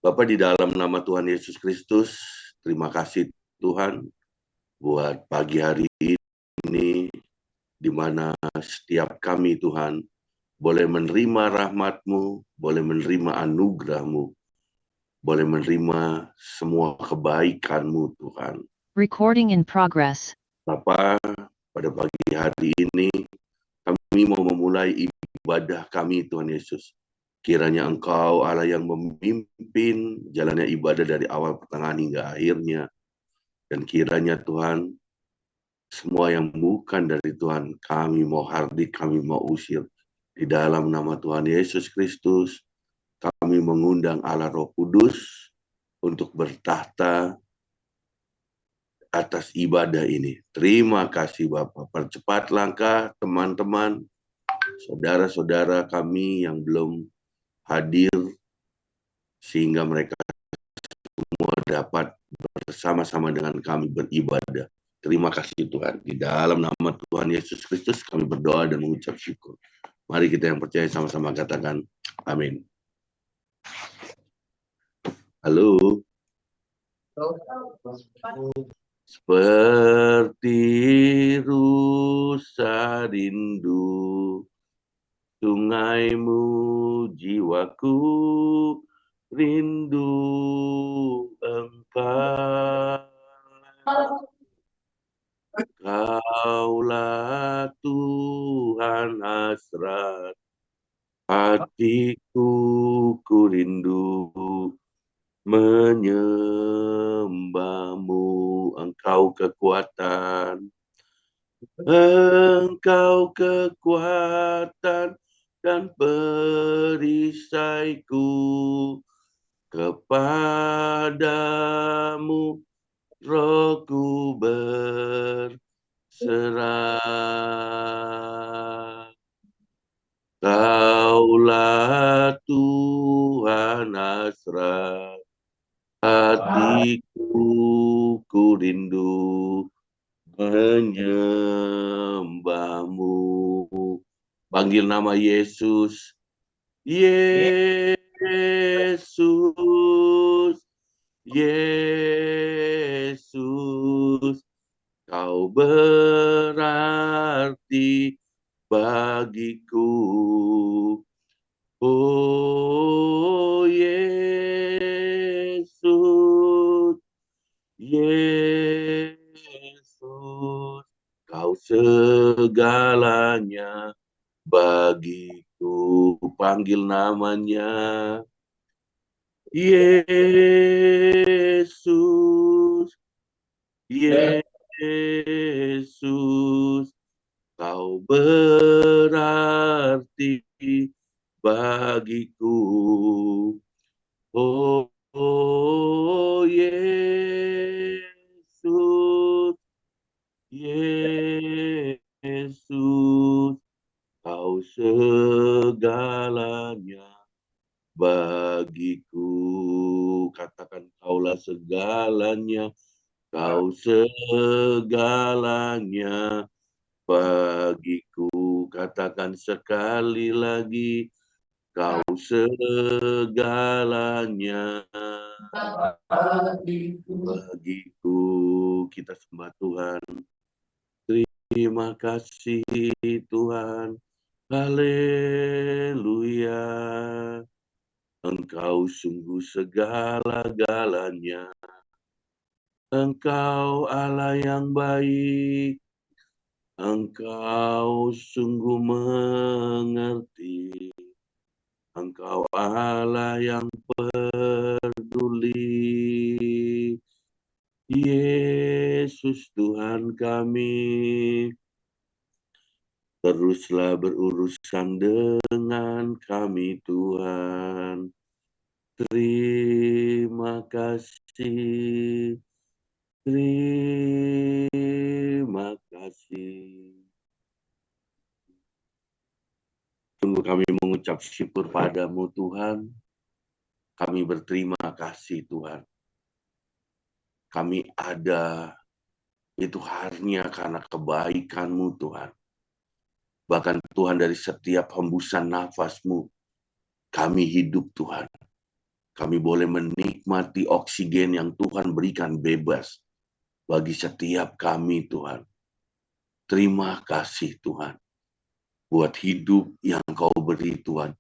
Bapak, di dalam nama Tuhan Yesus Kristus, terima kasih Tuhan buat pagi hari ini, di mana setiap kami Tuhan boleh menerima rahmat-Mu, boleh menerima anugerah-Mu, boleh menerima semua kebaikan-Mu Tuhan. Recording in progress. Bapak, pada pagi hari ini kami mau memulai ibadah kami Tuhan Yesus. Kiranya Engkau Allah yang memimpin jalannya ibadah dari awal, pertengahan hingga akhirnya. Dan kiranya Tuhan, semua yang bukan dari Tuhan, kami mau hardik, kami mau usir. Di dalam nama Tuhan Yesus Kristus, kami mengundang Allah Roh Kudus untuk bertahta atas ibadah ini. Terima kasih Bapak. Percepat langkah teman-teman, saudara-saudara kami yang belum hadir, sehingga mereka semua dapat bersama-sama dengan kami beribadah. Terima kasih Tuhan. Di dalam nama Tuhan Yesus Kristus kami berdoa dan mengucap syukur. Mari kita yang percaya sama-sama katakan amin. Halo. Seperti rusa rindu sungaimu, jiwaku rindu Engkau. Kaulah Tuhan hasrat hatiku, ku rindu menyembah-Mu. Engkau kekuatan, Engkau kekuatan dan perisaiku. Kepadamu Rohku berserah. Kaulah Tuhan hasrat hatiku, ku rindu menyembah-Mu. Panggil nama Yesus. Yesus, Yesus, Kau berarti bagiku. Oh Yesus, Yesus, Kau segalanya bagiku. Panggil namanya. Yesus, Yesus, Kau berarti bagiku. Oh, oh Yesus, Yesus, Kau segalanya bagiku. Katakan, Kaulah segalanya, Kau segalanya bagiku. Katakan sekali lagi, Kau segalanya bagiku. Kita sembah Tuhan. Terima kasih Tuhan. Haleluya. Engkau sungguh segala-galanya. Engkau Allah yang baik. Engkau sungguh mengerti. Engkau Allah yang peduli. Yesus Tuhan kami, teruslah berurusan dengan kami Tuhan. Terima kasih, terima kasih. Sungguh kami mengucap syukur padamu Tuhan. Kami berterima kasih Tuhan. Kami ada itu hanya karena kebaikan-Mu Tuhan. Bahkan Tuhan, dari setiap hembusan nafas-Mu kami hidup Tuhan. Kami boleh menikmati oksigen yang Tuhan berikan bebas bagi setiap kami, Tuhan. Terima kasih, Tuhan, buat hidup yang Kau beri, Tuhan.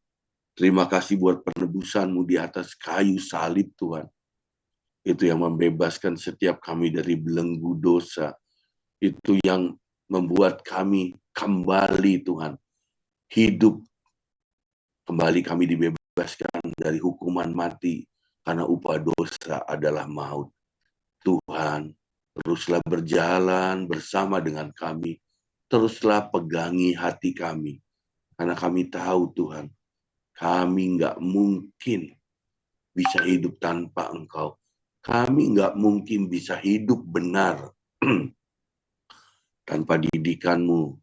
Terima kasih buat penebusan-Mu di atas kayu salib, Tuhan. Itu yang membebaskan setiap kami dari belenggu dosa. Itu yang membuat kami kembali, Tuhan, hidup. Kembali kami dibebaskan dari hukuman mati, karena upah dosa adalah maut. Tuhan, teruslah berjalan bersama dengan kami. Teruslah pegangi hati kami. Karena kami tahu, Tuhan, kami nggak mungkin bisa hidup tanpa Engkau. Kami nggak mungkin bisa hidup benar tanpa didikan-Mu,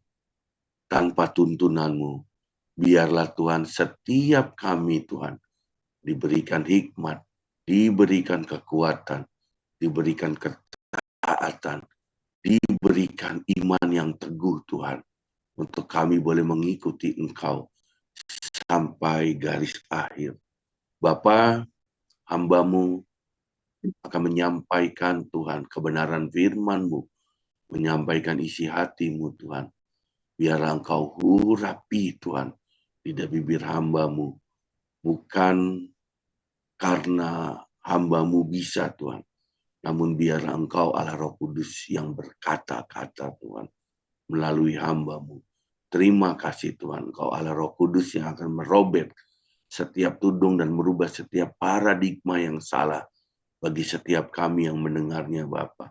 tanpa tuntunan-Mu. Biarlah Tuhan, setiap kami, Tuhan, diberikan hikmat, diberikan kekuatan, diberikan ketaatan, diberikan iman yang teguh, Tuhan, untuk kami boleh mengikuti Engkau sampai garis akhir. Bapa, hamba-Mu akan menyampaikan, Tuhan, kebenaran firman-Mu, menyampaikan isi hati-Mu, Tuhan. Biarlah Engkau urapi, Tuhan, di bibir hamba-Mu, bukan karena hamba-Mu bisa, Tuhan, namun biarlah Engkau Allah Roh Kudus yang berkata-kata, Tuhan, melalui hamba-Mu. Terima kasih, Tuhan, Engkau Allah Roh Kudus yang akan merobek setiap tudung dan merubah setiap paradigma yang salah bagi setiap kami yang mendengarnya, Bapa,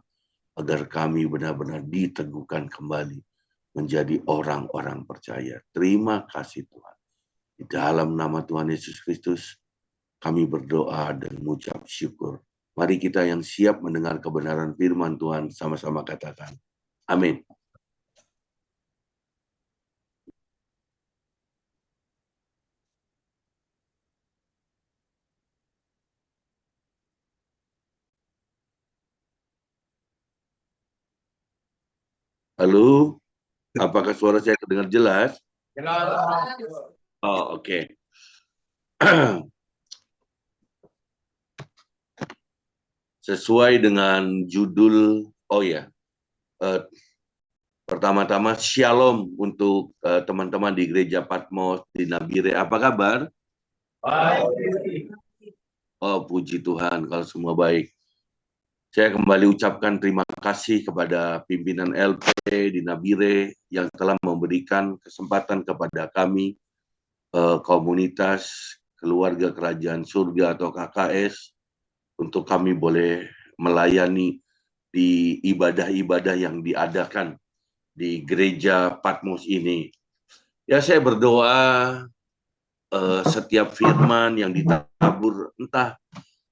agar kami benar-benar diteguhkan kembali menjadi orang-orang percaya. Terima kasih, Tuhan. Di dalam nama Tuhan Yesus Kristus, kami berdoa dan mengucap syukur. Mari kita yang siap mendengar kebenaran firman Tuhan sama-sama katakan. Amin. Halo, apakah suara saya terdengar jelas? Jelas. Oh, oke. Sesuai dengan judul, pertama-tama shalom untuk teman-teman di Gereja Patmos di Nabire. Apa kabar? Baik. Oh, puji Tuhan kalau semua baik. Saya kembali ucapkan terima kasih kepada pimpinan LP di Nabire yang telah memberikan kesempatan kepada kami, komunitas keluarga kerajaan surga atau KKS, untuk kami boleh melayani di ibadah-ibadah yang diadakan di gereja Patmos ini. Ya, saya berdoa setiap firman yang ditabur entah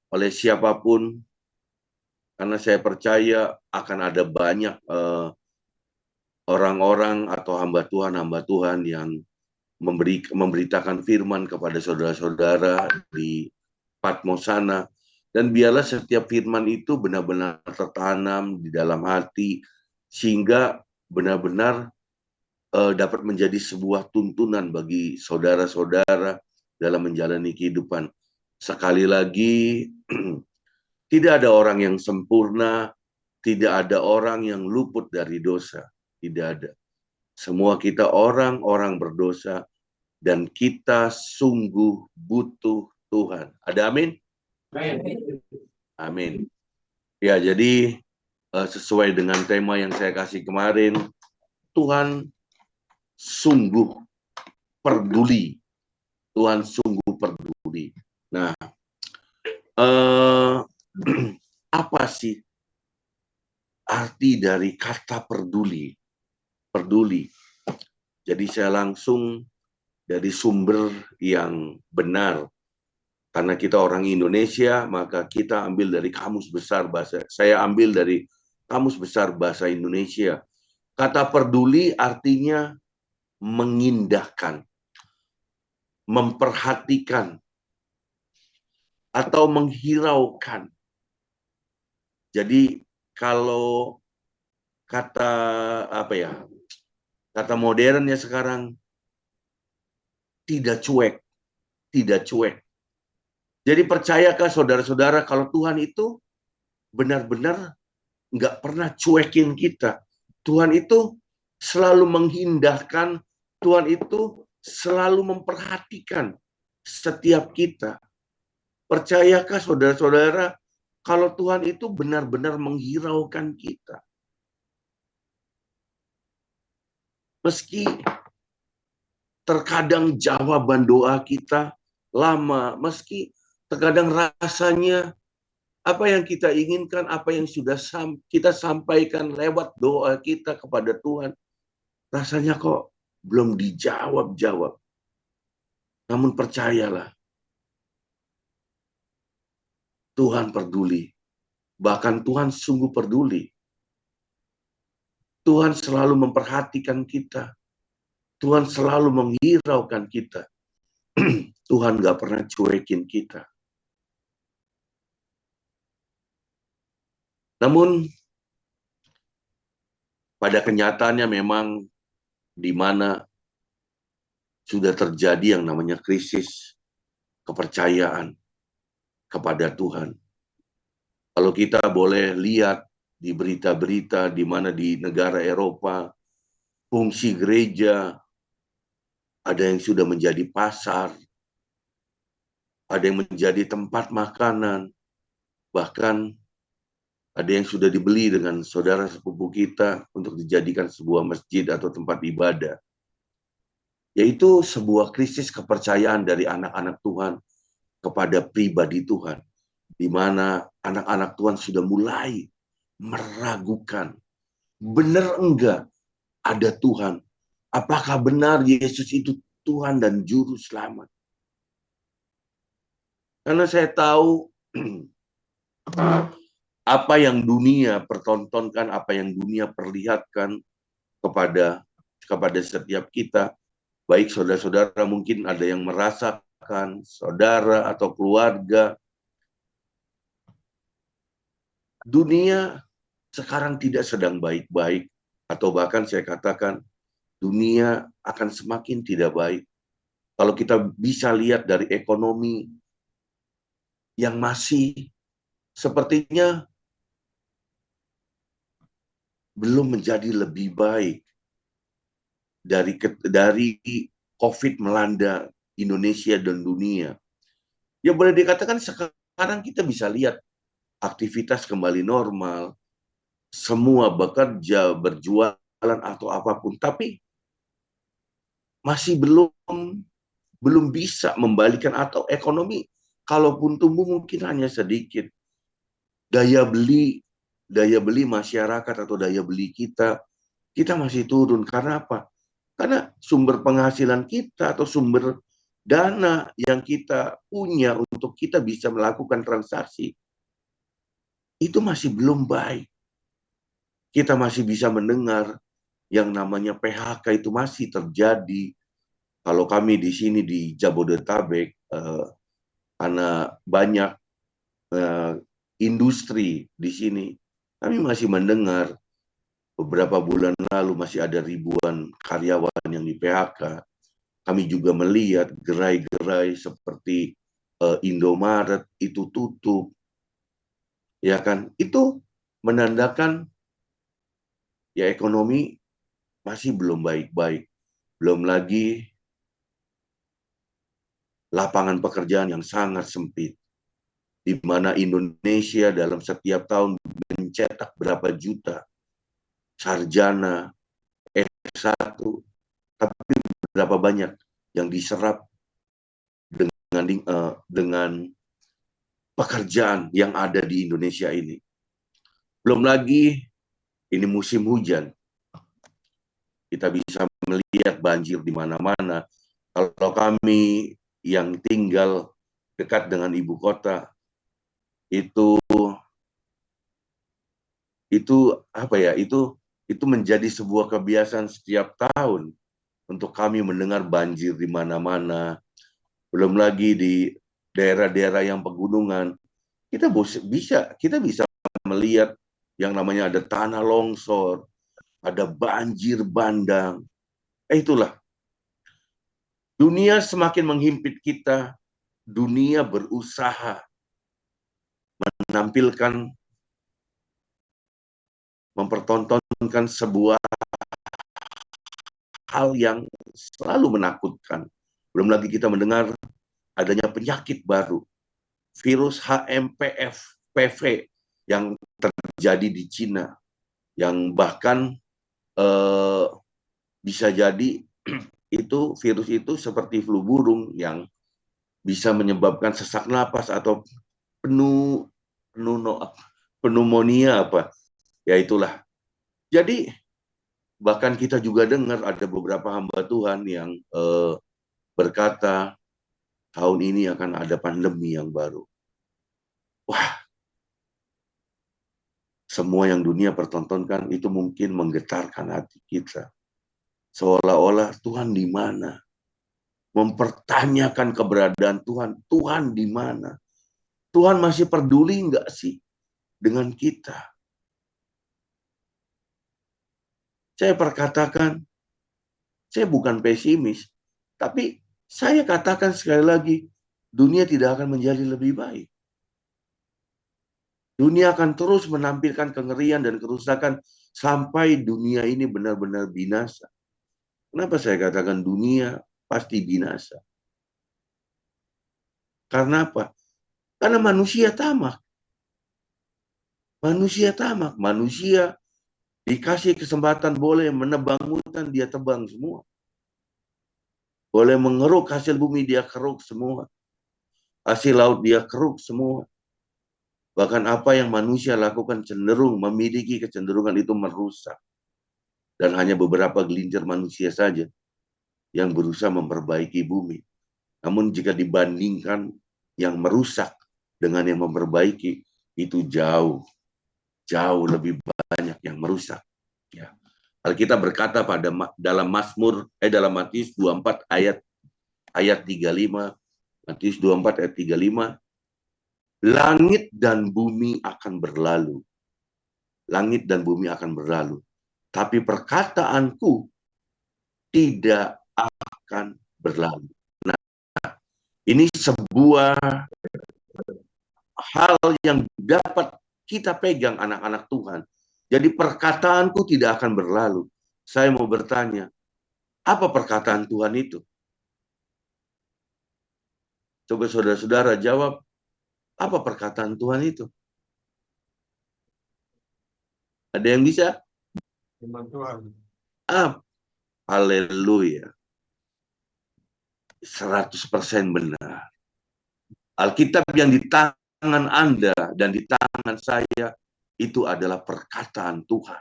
oleh siapapun, karena saya percaya akan ada banyak orang-orang atau hamba Tuhan yang memberitakan firman kepada saudara-saudara di Patmos sana. Dan biarlah setiap firman itu benar-benar tertanam di dalam hati, sehingga benar-benar dapat menjadi sebuah tuntunan bagi saudara-saudara dalam menjalani kehidupan. Sekali lagi, tidak ada orang yang sempurna, tidak ada orang yang luput dari dosa. Tidak ada. Semua kita orang-orang berdosa, dan kita sungguh butuh Tuhan. Ada amin? Amin. Ya, jadi sesuai dengan tema yang saya kasih kemarin, Tuhan sungguh peduli. Tuhan sungguh peduli. Nah, apa sih arti dari kata peduli? Peduli. Jadi saya langsung dari sumber yang benar. Karena kita orang Indonesia, maka kita ambil dari Kamus Besar Bahasa. Saya ambil dari Kamus Besar Bahasa Indonesia. Kata peduli artinya mengindahkan, memperhatikan, atau menghiraukan. Jadi kalau kata modernnya sekarang, tidak cuek. Jadi percayakah saudara-saudara kalau Tuhan itu benar-benar nggak pernah cuekin kita. Tuhan itu selalu mengindahkan, Tuhan itu selalu memperhatikan setiap kita. Percayakah saudara-saudara kalau Tuhan itu benar-benar menghiraukan kita? Meski terkadang jawaban doa kita lama, meski terkadang rasanya apa yang kita inginkan, apa yang sudah kita sampaikan lewat doa kita kepada Tuhan, rasanya kok belum dijawab-jawab. Namun percayalah, Tuhan peduli. Bahkan Tuhan sungguh peduli. Tuhan selalu memperhatikan kita. Tuhan selalu menghiraukan kita. Tuhan gak pernah cuekin kita. Namun, pada kenyataannya memang di mana sudah terjadi yang namanya krisis kepercayaan kepada Tuhan. Kalau kita boleh lihat di berita-berita di mana di negara Eropa, fungsi gereja ada yang sudah menjadi pasar, ada yang menjadi tempat makanan, bahkan ada yang sudah dibeli dengan saudara sepupu kita untuk dijadikan sebuah masjid atau tempat ibadah. Yaitu sebuah krisis kepercayaan dari anak-anak Tuhan kepada pribadi Tuhan. Di mana anak-anak Tuhan sudah mulai meragukan. Benar enggak ada Tuhan? Apakah benar Yesus itu Tuhan dan Juru Selamat? Karena saya tahu apa yang dunia pertontonkan, apa yang dunia perlihatkan kepada setiap kita, baik saudara-saudara mungkin ada yang merasakan, saudara atau keluarga, dunia sekarang tidak sedang baik-baik, atau bahkan saya katakan dunia akan semakin tidak baik. Kalau kita bisa lihat dari ekonomi yang masih sepertinya belum menjadi lebih baik dari COVID melanda Indonesia dan dunia. Ya boleh dikatakan sekarang kita bisa lihat aktivitas kembali normal, semua bekerja, berjualan atau apapun, tapi masih belum bisa membalikan, atau ekonomi kalaupun tumbuh mungkin hanya sedikit. Daya beli masyarakat atau daya beli kita masih turun. Karena apa? Karena sumber penghasilan kita atau sumber dana yang kita punya untuk kita bisa melakukan transaksi itu masih belum baik. Kita masih bisa mendengar yang namanya PHK itu masih terjadi. Kalau kami di sini di Jabodetabek, karena banyak industri di sini, kami masih mendengar beberapa bulan lalu masih ada ribuan karyawan yang di PHK. Kami juga melihat gerai-gerai seperti Indomaret itu tutup, ya kan? Itu menandakan ya ekonomi masih belum baik-baik. Belum lagi lapangan pekerjaan yang sangat sempit, di mana Indonesia dalam setiap tahun mencetak berapa juta sarjana S1, tapi berapa banyak yang diserap dengan pekerjaan yang ada di Indonesia ini. Belum lagi ini musim hujan, kita bisa melihat banjir di mana-mana. Kalau kami yang tinggal dekat dengan ibu kota, itu apa ya? Itu menjadi sebuah kebiasaan setiap tahun untuk kami mendengar banjir di mana-mana. Belum lagi di daerah-daerah yang pegunungan, kita bisa melihat yang namanya ada tanah longsor, ada banjir bandang. Itulah dunia semakin menghimpit kita, dunia berusaha menampilkan, mempertontonkan sebuah hal yang selalu menakutkan. Belum lagi kita mendengar adanya penyakit baru, virus HMPV yang terjadi di Cina, yang bahkan bisa jadi itu virus itu seperti flu burung yang bisa menyebabkan sesak napas atau pneumonia apa, ya itulah. Jadi bahkan kita juga dengar ada beberapa hamba Tuhan yang berkata tahun ini akan ada pandemi yang baru. Wah, semua yang dunia pertontonkan itu mungkin menggetarkan hati kita. Seolah-olah Tuhan di mana? Mempertanyakan keberadaan Tuhan. Tuhan di mana? Tuhan masih peduli nggak sih dengan kita? Saya perkatakan, saya bukan pesimis, tapi saya katakan sekali lagi, dunia tidak akan menjadi lebih baik. Dunia akan terus menampilkan kengerian dan kerusakan sampai dunia ini benar-benar binasa. Kenapa saya katakan dunia pasti binasa? Karena apa? Karena manusia tamak. Manusia tamak. Manusia dikasih kesempatan boleh menebang hutan, dia tebang semua. Boleh mengeruk hasil bumi, dia keruk semua. Hasil laut, dia keruk semua. Bahkan apa yang manusia lakukan cenderung memiliki kecenderungan itu merusak. Dan hanya beberapa gelintir manusia saja yang berusaha memperbaiki bumi. Namun jika dibandingkan yang merusak dengan yang memperbaiki, itu jauh lebih banyak yang merusak. Ya. Alkitab berkata dalam Matius 24 ayat 35, Matius 24 ayat 35, langit dan bumi akan berlalu. Langit dan bumi akan berlalu. Tapi perkataanku tidak akan berlalu. Nah, ini sebuah hal yang dapat kita pegang anak-anak Tuhan. Jadi perkataanku tidak akan berlalu. Saya mau bertanya, apa perkataan Tuhan itu? Coba saudara-saudara jawab, apa perkataan Tuhan itu? Ada yang bisa? Firman Tuhan. Haleluya. 100% benar. Alkitab yang di tangan Anda dan di tangan saya itu adalah perkataan Tuhan.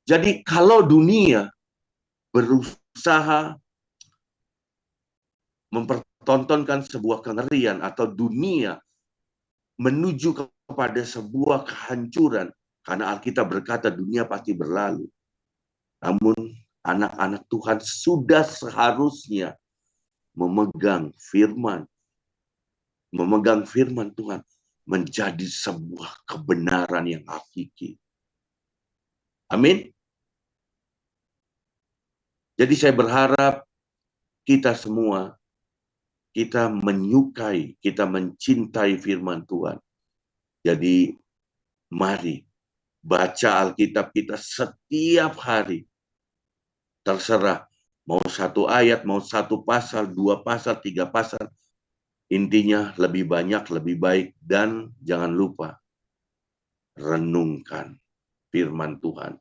Jadi kalau dunia berusaha mempertontonkan sebuah kengerian atau dunia menuju kepada sebuah kehancuran, karena Alkitab berkata dunia pasti berlalu. Namun anak-anak Tuhan sudah seharusnya memegang firman Tuhan menjadi sebuah kebenaran yang hakiki. Amin. Jadi saya berharap kita semua, kita menyukai, kita mencintai firman Tuhan. Jadi mari baca Alkitab kita setiap hari. Terserah, mau satu ayat, mau satu pasal, 2 pasal, 3 pasal. Intinya lebih banyak, lebih baik. Dan jangan lupa, renungkan firman Tuhan.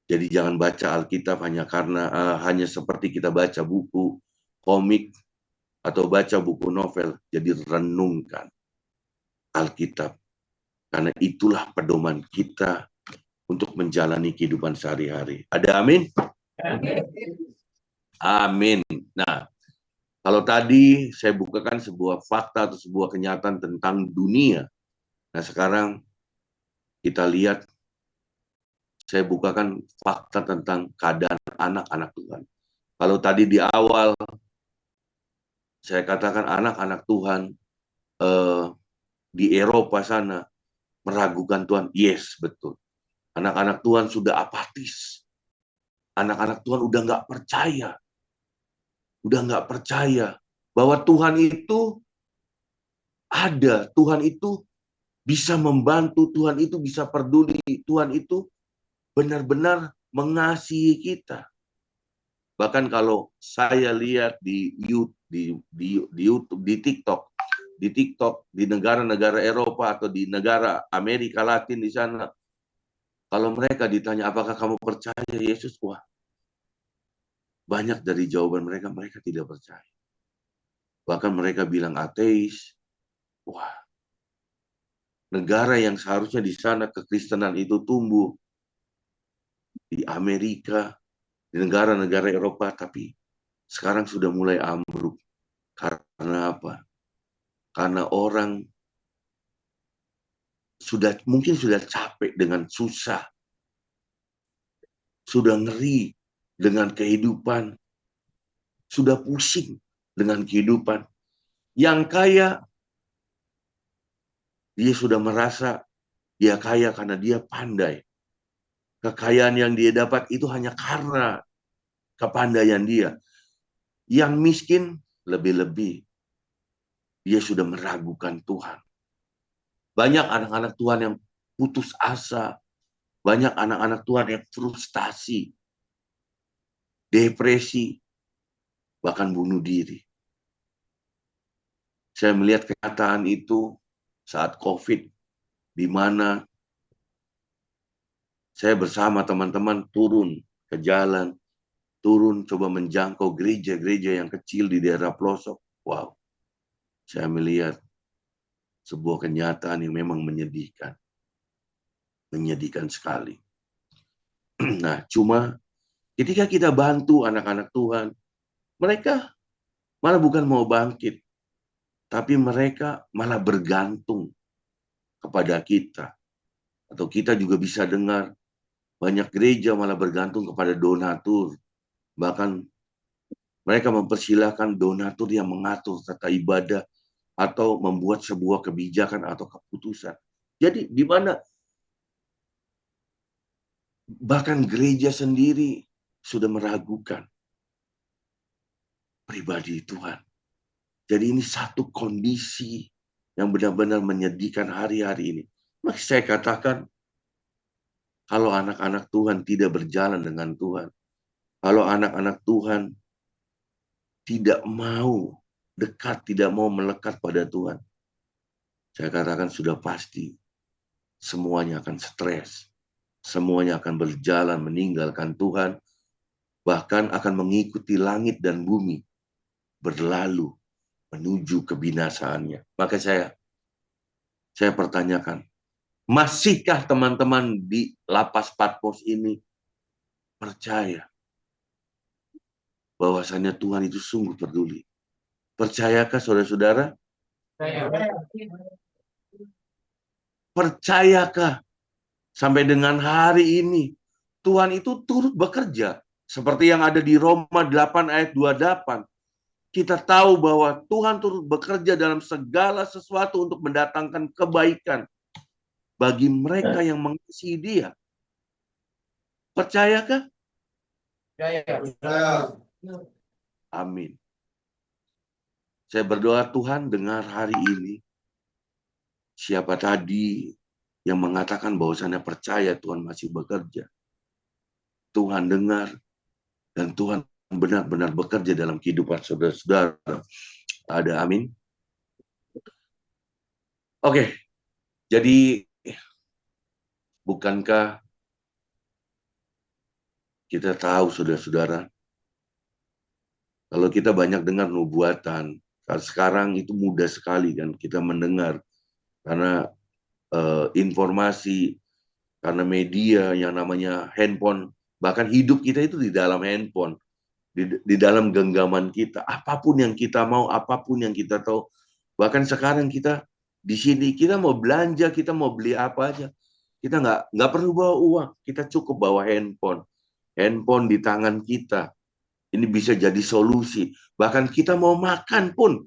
Jadi jangan baca Alkitab hanya seperti kita baca buku komik atau baca buku novel. Jadi renungkan Alkitab. Karena itulah pedoman kita untuk menjalani kehidupan sehari-hari. Ada amin? Amin. Nah, kalau tadi saya bukakan sebuah fakta atau sebuah kenyataan tentang dunia. Nah, sekarang kita lihat, saya bukakan fakta tentang keadaan anak-anak Tuhan. Kalau tadi di awal, saya katakan anak-anak Tuhan di Eropa sana meragukan Tuhan. Yes, betul. Anak-anak Tuhan sudah apatis. Anak-anak Tuhan udah nggak percaya. bahwa Tuhan itu ada, Tuhan itu bisa membantu, Tuhan itu bisa peduli, Tuhan itu benar-benar mengasihi kita. Bahkan kalau saya lihat di YouTube, di TikTok, di negara-negara Eropa atau di negara Amerika Latin di sana, kalau mereka ditanya apakah kamu percaya Yesus, wah, banyak dari jawaban mereka tidak percaya. Bahkan mereka bilang ateis. Wah, negara yang seharusnya di sana kekristenan itu tumbuh, di Amerika, di negara-negara Eropa, tapi sekarang sudah mulai ambruk. Karena apa? Karena orang mungkin sudah capek dengan susah, sudah ngeri dengan kehidupan, sudah pusing dengan kehidupan. Yang kaya, dia sudah merasa dia kaya karena dia pandai. Kekayaan yang dia dapat itu hanya karena kepandaian dia. Yang miskin lebih-lebih, dia sudah meragukan Tuhan. Banyak anak-anak Tuhan yang putus asa, banyak anak-anak Tuhan yang frustasi, depresi, bahkan bunuh diri. Saya melihat kenyataan itu saat COVID, di mana saya bersama teman-teman turun ke jalan, turun coba menjangkau gereja-gereja yang kecil di daerah pelosok. Wow, saya melihat sebuah kenyataan yang memang menyedihkan. Menyedihkan sekali. Nah, cuma ketika kita bantu anak-anak Tuhan, mereka malah bukan mau bangkit, tapi mereka malah bergantung kepada kita. Atau kita juga bisa dengar banyak gereja malah bergantung kepada donatur. Bahkan mereka mempersilahkan donatur yang mengatur tata ibadah atau membuat sebuah kebijakan atau keputusan. Jadi di mana bahkan gereja sendiri sudah meragukan pribadi Tuhan. Jadi ini satu kondisi yang benar-benar menyedihkan hari-hari ini. Maka saya katakan, kalau anak-anak Tuhan tidak berjalan dengan Tuhan, kalau anak-anak Tuhan tidak mau dekat, tidak mau melekat pada Tuhan, saya katakan sudah pasti semuanya akan stres, semuanya akan berjalan meninggalkan Tuhan, bahkan akan mengikuti langit dan bumi berlalu menuju kebinasaannya. Maka saya pertanyakan, masihkah teman-teman di lapas Patmos ini percaya bahwasannya Tuhan itu sungguh peduli? Percayakah saudara-saudara? Percayakah sampai dengan hari ini Tuhan itu turut bekerja? Seperti yang ada di Roma 8 ayat 28. Kita tahu bahwa Tuhan turut bekerja dalam segala sesuatu untuk mendatangkan kebaikan bagi mereka yang mengasihi Dia. Percayakah? Amin. Saya berdoa Tuhan dengar hari ini. Siapa tadi yang mengatakan bahwasannya percaya Tuhan masih bekerja. Tuhan dengar dan Tuhan benar-benar bekerja dalam kehidupan saudara-saudara. Ada amin. Oke, jadi bukankah kita tahu saudara-saudara, kalau kita banyak dengar nubuatan, sekarang itu mudah sekali kan kita mendengar karena informasi, karena media yang namanya handphone, bahkan hidup kita itu di dalam handphone, di dalam genggaman kita. Apapun yang kita mau, apapun yang kita tahu. Bahkan sekarang kita di sini, kita mau belanja, kita mau beli apa aja, kita nggak perlu bawa uang, kita cukup bawa handphone. Handphone di tangan kita. Ini bisa jadi solusi. Bahkan kita mau makan pun,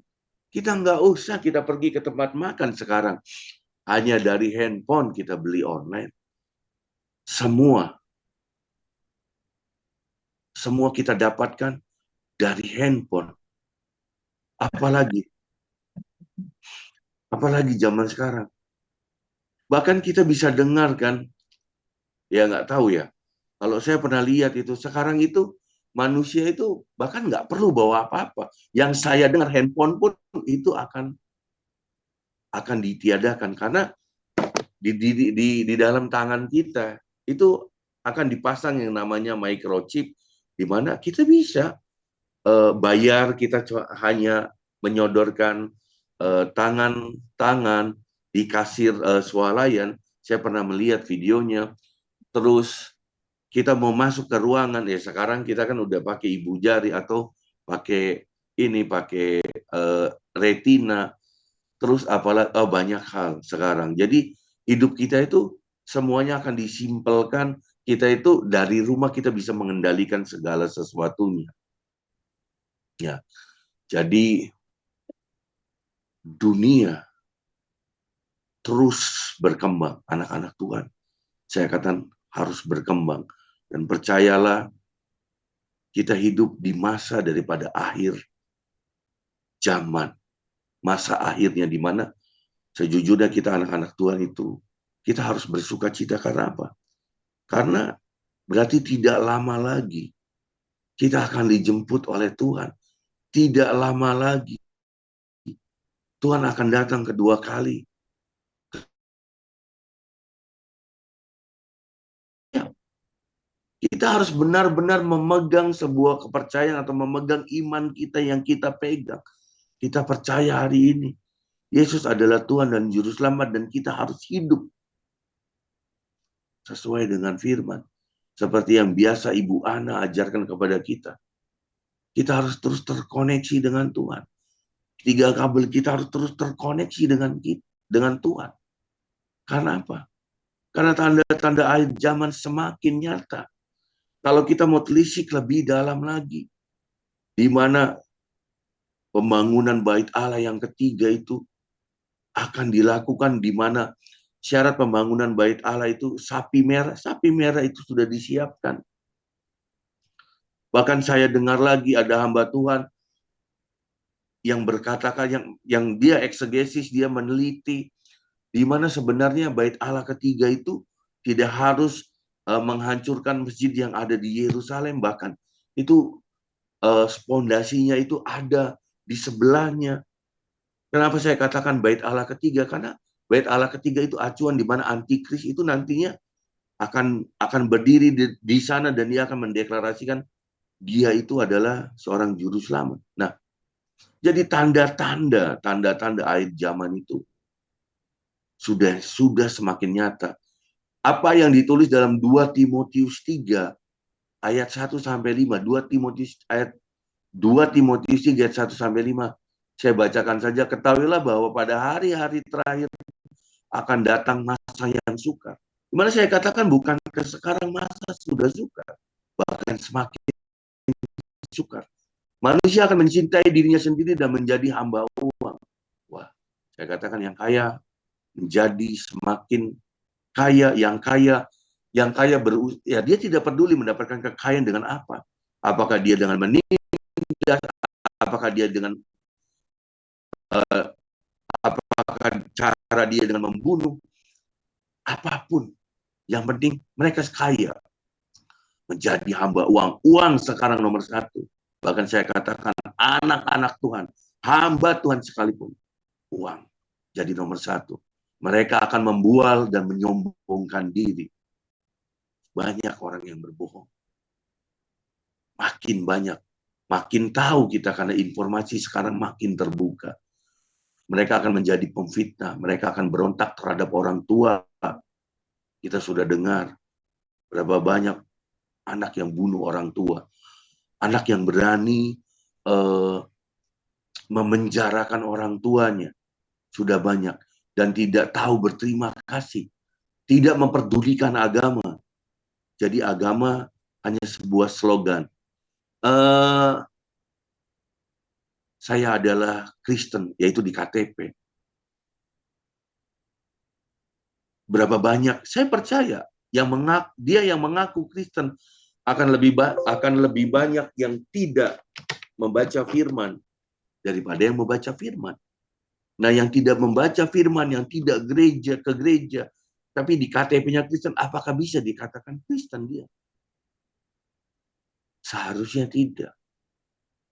kita nggak usah kita pergi ke tempat makan sekarang. Hanya dari handphone kita beli online. Semua kita dapatkan dari handphone. Apalagi zaman sekarang. Bahkan kita bisa dengar kan, ya nggak tahu ya. Kalau saya pernah lihat itu, sekarang itu manusia itu bahkan nggak perlu bawa apa-apa. Yang saya dengar handphone pun itu akan ditiadakan karena di dalam tangan kita itu akan dipasang yang namanya microchip, di mana kita bisa bayar, kita hanya menyodorkan tangan di kasir swalayan. Saya pernah melihat videonya. Terus kita mau masuk ke ruangan, ya sekarang kita kan udah pakai ibu jari atau pakai retina. Terus apalagi banyak hal sekarang. Jadi hidup kita itu semuanya akan disimpelkan. Kita itu dari rumah kita bisa mengendalikan segala sesuatunya. Ya, jadi dunia terus berkembang, anak-anak Tuhan. Saya katakan harus berkembang. Dan percayalah, kita hidup di masa daripada akhir zaman. Masa akhirnya di mana sejujurnya kita anak-anak Tuhan itu, kita harus bersuka cita karena apa? Karena berarti tidak lama lagi kita akan dijemput oleh Tuhan. Tidak lama lagi Tuhan akan datang kedua kali. Kita harus benar-benar memegang sebuah kepercayaan atau memegang iman kita yang kita pegang. Kita percaya hari ini Yesus adalah Tuhan dan Juru Selamat, dan kita harus hidup sesuai dengan firman. Seperti yang biasa Ibu Ana ajarkan kepada kita. Kita harus terus terkoneksi dengan Tuhan. 3 kabel kita harus terus terkoneksi dengan Tuhan. Karena apa? Karena tanda-tanda akhir zaman semakin nyata. Kalau kita mau telisik lebih dalam lagi, di mana pembangunan bait Allah yang ketiga itu akan dilakukan, di mana syarat pembangunan bait Allah itu sapi merah itu sudah disiapkan. Bahkan saya dengar lagi ada hamba Tuhan yang berkatakan, yang dia eksegesis, dia meneliti, di mana sebenarnya bait Allah ketiga itu tidak harus menghancurkan masjid yang ada di Yerusalem, bahkan itu pondasinya itu ada di sebelahnya. Kenapa saya katakan bait Allah ketiga? Karena bait Allah ketiga itu acuan di mana antikris itu nantinya akan berdiri di sana, dan dia akan mendeklarasikan dia itu adalah seorang juru selamat. Nah, jadi tanda-tanda akhir zaman itu sudah semakin nyata. Apa yang ditulis dalam 2 Timotius 3 ayat 1 sampai 5, 2 Timotius 3 ayat 1 sampai 5. Saya bacakan saja. Ketahuilah bahwa pada hari-hari terakhir akan datang masa yang sukar. Dimana saya katakan bukan sekarang masa sudah sukar, bahkan semakin sukar. Manusia akan mencintai dirinya sendiri dan menjadi hamba uang. Wah, saya katakan yang kaya menjadi semakin kaya, yang kaya dia tidak peduli mendapatkan kekayaan dengan apa. Apakah dia dengan menindas, apakah dia dengan apakah cara dia dengan membunuh, apapun. Yang penting mereka kaya, menjadi hamba uang. Uang sekarang nomor 1. Bahkan saya katakan anak-anak Tuhan, hamba Tuhan sekalipun, uang jadi nomor 1. Mereka akan membual dan menyombongkan diri. Banyak orang yang berbohong. Makin banyak. Makin tahu kita karena informasi sekarang makin terbuka. Mereka akan menjadi pemfitnah. Mereka akan berontak terhadap orang tua. Kita sudah dengar berapa banyak anak yang bunuh orang tua. Anak yang berani memenjarakan orang tuanya. Sudah banyak. Dan tidak tahu berterima kasih. Tidak memperdulikan agama. Jadi agama hanya sebuah slogan. Saya adalah Kristen, yaitu di KTP. Berapa banyak? Saya percaya dia yang mengaku Kristen akan lebih banyak yang tidak membaca firman, daripada yang membaca firman. Nah, yang tidak membaca firman, yang tidak ke gereja, tapi di KTP-nya Kristen, apakah bisa dikatakan Kristen dia? Seharusnya tidak.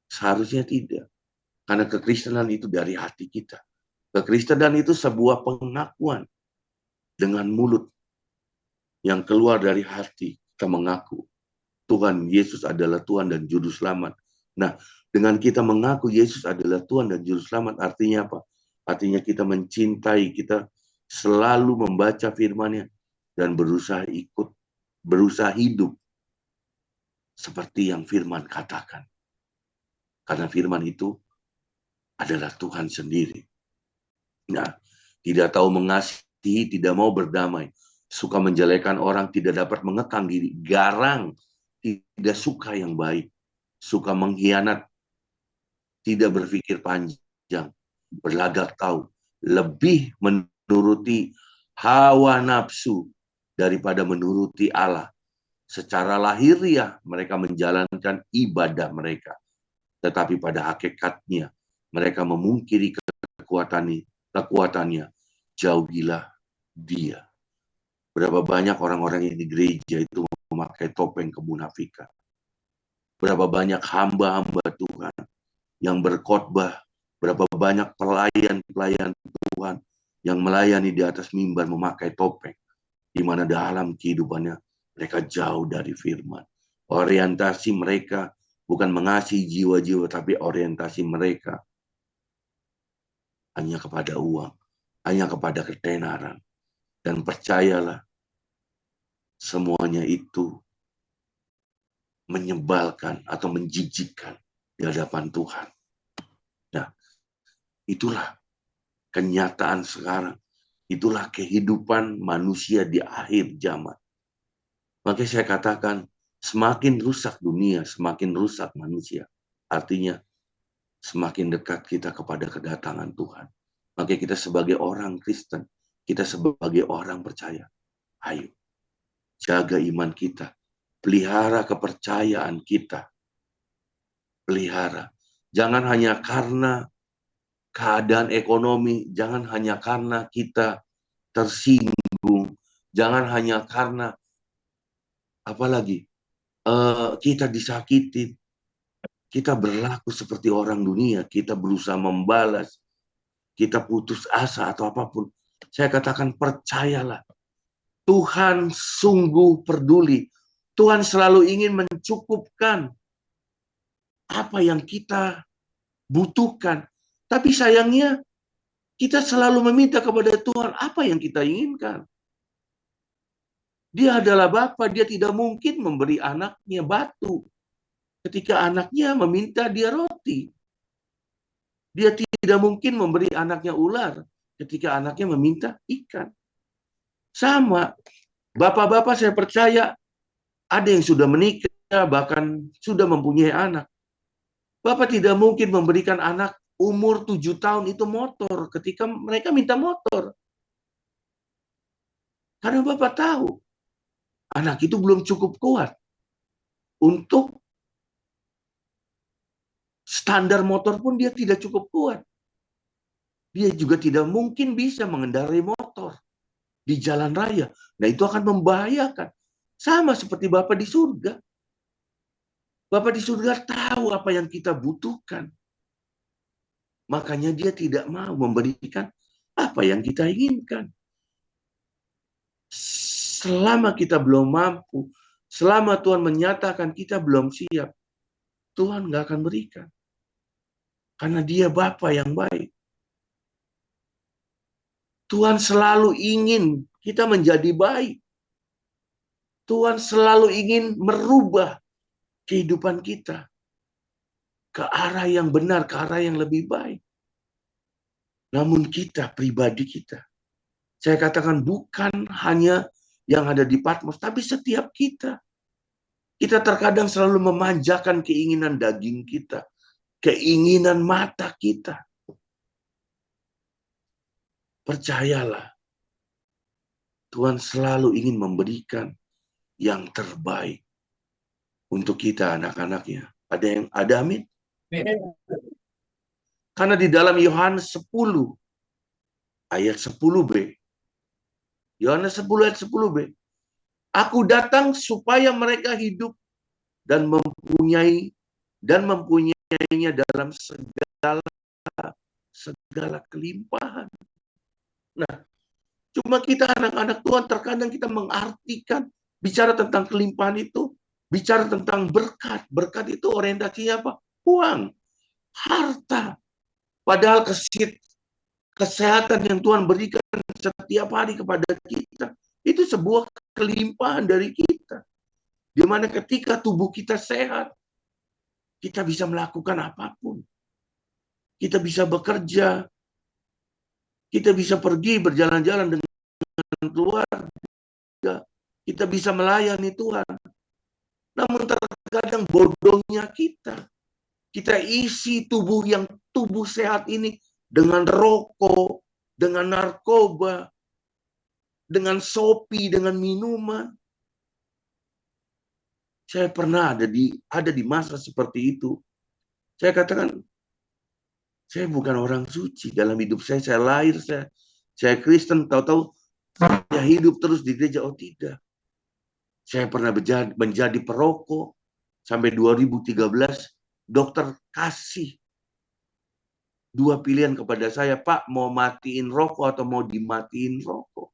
Seharusnya tidak. Karena kekristenan itu dari hati kita. Kekristenan itu sebuah pengakuan dengan mulut yang keluar dari hati. Kita mengaku Tuhan Yesus adalah Tuhan dan Juru Selamat. Nah, dengan kita mengaku Yesus adalah Tuhan dan Juru Selamat, artinya apa? Artinya kita mencintai, kita selalu membaca firman-Nya dan berusaha hidup seperti yang firman katakan. Karena firman itu adalah Tuhan sendiri. Nah, tidak tahu mengasihi, tidak mau berdamai, suka menjelekan orang, tidak dapat mengekang diri, garang, tidak suka yang baik, suka mengkhianat, tidak berpikir panjang, berlagak tahu, lebih menuruti hawa nafsu daripada menuruti Allah. Secara lahiriah mereka menjalankan ibadah mereka, tetapi pada hakikatnya mereka memungkiri kekuatannya, jauhilah dia. Berapa banyak orang-orang yang di gereja itu memakai topeng kemunafikan. Berapa banyak hamba-hamba Tuhan yang berkhotbah, berapa banyak pelayan-pelayan Tuhan yang melayani di atas mimbar memakai topeng, di mana dalam kehidupannya mereka jauh dari firman. Orientasi mereka bukan mengasihi jiwa-jiwa, tapi orientasi mereka hanya kepada uang, hanya kepada ketenaran. Dan percayalah, semuanya itu menyebalkan atau menjijikkan di hadapan Tuhan. Nah, itulah kenyataan sekarang. Itulah kehidupan manusia di akhir zaman. Makanya saya katakan, semakin rusak dunia, semakin rusak manusia. Artinya, semakin dekat kita kepada kedatangan Tuhan. Makanya kita sebagai orang Kristen, kita sebagai orang percaya, ayo, jaga iman kita, pelihara kepercayaan kita, pelihara. Jangan hanya karena keadaan ekonomi, jangan hanya karena kita tersinggung, jangan hanya karena apalagi kita disakiti, kita berlaku seperti orang dunia, kita berusaha membalas, kita putus asa atau apapun. Saya katakan percayalah, Tuhan sungguh peduli. Tuhan selalu ingin mencukupkan apa yang kita butuhkan. Tapi sayangnya kita selalu meminta kepada Tuhan apa yang kita inginkan. Dia adalah Bapa, dia tidak mungkin memberi anaknya batu ketika anaknya meminta dia roti. Dia tidak mungkin memberi anaknya ular ketika anaknya meminta ikan. Sama, bapak-bapak saya percaya ada yang sudah menikah, bahkan sudah mempunyai anak. Bapak tidak mungkin memberikan anak umur 7 tahun itu motor ketika mereka minta motor. Karena Bapak tahu, anak itu belum cukup kuat untuk standar motor pun dia tidak cukup kuat. Dia juga tidak mungkin bisa mengendarai motor di jalan raya. Nah, itu akan membahayakan. Sama seperti Bapak di surga. Bapak di surga tahu apa yang kita butuhkan. Makanya dia tidak mau memberikan apa yang kita inginkan. Selama kita belum mampu, selama Tuhan menyatakan kita belum siap, Tuhan nggak akan berikan. Karena dia Bapa yang baik. Tuhan selalu ingin kita menjadi baik. Tuhan selalu ingin merubah kehidupan kita ke arah yang benar, ke arah yang lebih baik. Namun kita, pribadi kita, saya katakan bukan hanya yang ada di Patmos, tapi setiap kita. Kita terkadang selalu memanjakan keinginan daging kita, keinginan mata kita. Percayalah, Tuhan selalu ingin memberikan yang terbaik untuk kita, anak-anaknya. Ada yang ada amin? Karena di dalam Yohanes 10 ayat 10b, Yohanes 10 ayat 10b, aku datang supaya mereka hidup dan mempunyainya dalam segala kelimpahan. Nah, cuma kita anak-anak Tuhan terkadang kita mengartikan bicara tentang kelimpahan itu, bicara tentang berkat. Berkat itu orientasinya apa? Uang, harta. Padahal kesehatan yang Tuhan berikan setiap hari kepada kita, itu sebuah kelimpahan dari kita. Di mana ketika tubuh kita sehat, kita bisa melakukan apapun. Kita bisa bekerja, kita bisa pergi berjalan-jalan dengan keluarga, kita bisa melayani Tuhan. Namun terkadang bodohnya kita isi tubuh sehat ini dengan rokok, dengan narkoba, dengan Shopee, dengan minuman. Saya pernah ada di masa seperti itu. Saya katakan, saya bukan orang suci dalam hidup saya lahir, saya Kristen, tahu-tahu saya hidup terus di gereja. Oh tidak. Saya pernah menjadi perokok sampai 2013, dokter kasih 2 pilihan kepada saya, Pak, mau matiin rokok atau mau dimatiin rokok.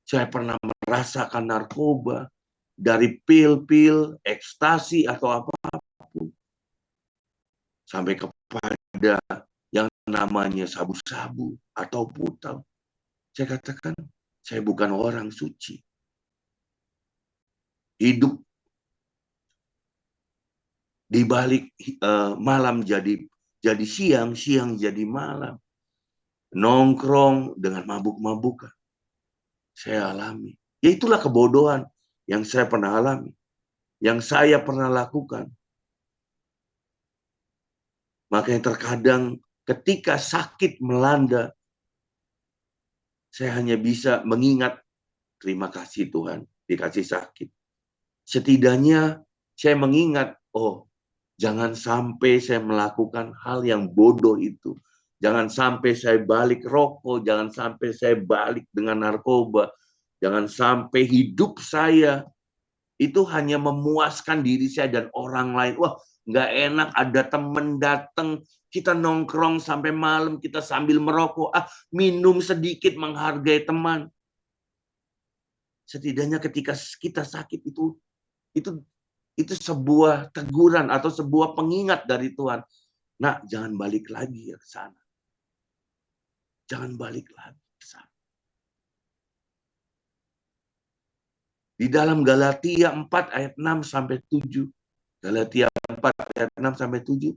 Saya pernah merasakan narkoba, dari pil-pil, ekstasi atau apapun, sampai kepada yang namanya sabu-sabu atau putal. Saya katakan, saya bukan orang suci. Hidup di balik malam jadi siang, siang jadi malam. Nongkrong dengan mabuk-mabukan. Saya alami. Ya itulah kebodohan yang saya pernah alami. Yang saya pernah lakukan. Makanya terkadang ketika sakit melanda, saya hanya bisa mengingat, terima kasih Tuhan, dikasih sakit. Setidaknya saya mengingat, oh jangan sampai saya melakukan hal yang bodoh itu. Jangan sampai saya balik rokok, jangan sampai saya balik dengan narkoba. Jangan sampai hidup saya itu hanya memuaskan diri saya dan orang lain. Wah, nggak enak ada temen datang, kita nongkrong sampai malam, kita sambil merokok, minum sedikit menghargai teman. Setidaknya ketika kita sakit itu sebuah teguran atau sebuah pengingat dari Tuhan. Nah, jangan balik lagi ya ke sana. Jangan balik lagi ke sana. Di dalam Galatia 4 ayat 6 sampai 7. Galatia 4 ayat 6 sampai 7.